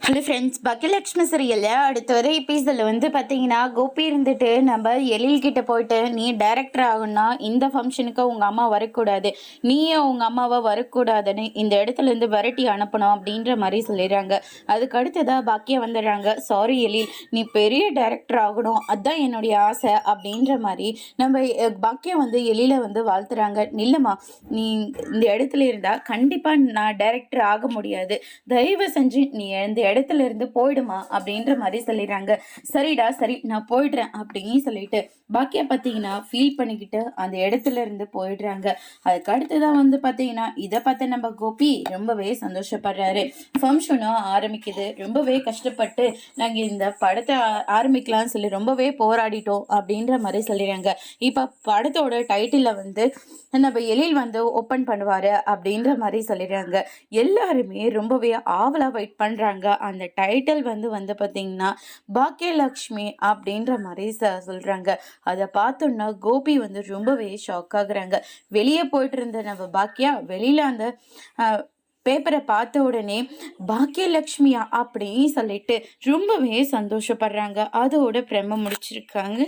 Hello friends, Baakiyalakshmi சீரியல்ல அடுத்த வர எபிசோடில் வந்து பார்த்தீங்கன்னா, கோபி இருந்துட்டு நம்ம எழில்கிட்ட போயிட்டு, நீ டைரக்டர் ஆகணும்னா இந்த ஃபங்க்ஷனுக்கு உங்கள் அம்மா வரக்கூடாது, நீயும் உங்கள் அம்மாவை வரக்கூடாதுன்னு இந்த இடத்துலேருந்து விரட்டி அனுப்பணும் அப்படின்ற மாதிரி சொல்லிடுறாங்க. அதுக்கு அடுத்ததாக பாக்கியா வந்துடுறாங்க. சாரி எழில், நீ பெரிய டைரக்டர் ஆகணும், அதுதான் என்னுடைய ஆசை அப்படின்ற மாதிரி நம்ம பாக்கியா வந்து எழில வந்து வாழ்த்துறாங்க. நில்லுமா, நீ இந்த இடத்துல இருந்தால் கண்டிப்பாக நான் டைரக்டர் ஆக முடியாது, தயவு செஞ்சு நீ இந்த இடத்துல இருந்து போயிடுமா அப்படின்ற மாதிரி சொல்லிடுறாங்க. சரிடா சரி, நான் போயிடுறேன் அப்படின்னு சொல்லிட்டு பாக்கியா பார்த்தீங்கன்னா ஃபீல் பண்ணிக்கிட்டு அந்த இடத்துல இருந்து போயிடுறாங்க. அதுக்கு அடுத்துதான் வந்து பார்த்தீங்கன்னா இதை பார்த்து நம்ம கோபி ரொம்பவே சந்தோஷப்படுறாரு. ஃபங்க்ஷனும் ஆரம்பிக்குது. ரொம்பவே கஷ்டப்பட்டு நாங்கள் இந்த படத்தை ஆரம்பிக்கலாம்னு சொல்லி ரொம்பவே போராடிட்டோம் அப்படின்ற மாதிரி சொல்லிடுறாங்க. இப்போ படத்தோட டைட்டிலில் வந்து நம்ம எழில் வந்து ஓப்பன் பண்ணுவார் அப்படின்ற மாதிரி சொல்லிடுறாங்க. எல்லாருமே ரொம்பவே ஆவலாக வெயிட் பண்ணுறாங்க. அந்த டைட்டில் வந்து பார்த்தீங்கன்னா பாக்கியலக்ஷ்மி அப்படின்ற மாதிரி சொல்கிறாங்க. அதை பார்த்தோன்னா கோபி வந்து ரொம்பவே ஷாக் ஆகுறாங்க. வெளியே போயிட்டு இருந்த நம்ம பாக்கியா வெளியில் அந்த பேப்பரை பார்த்த உடனே பாக்கியலக்ஷ்மியா அப்படின்னு சொல்லிட்டு ரொம்பவே சந்தோஷப்படுறாங்க. அதோட பிரம்ம முடிச்சிருக்காங்க.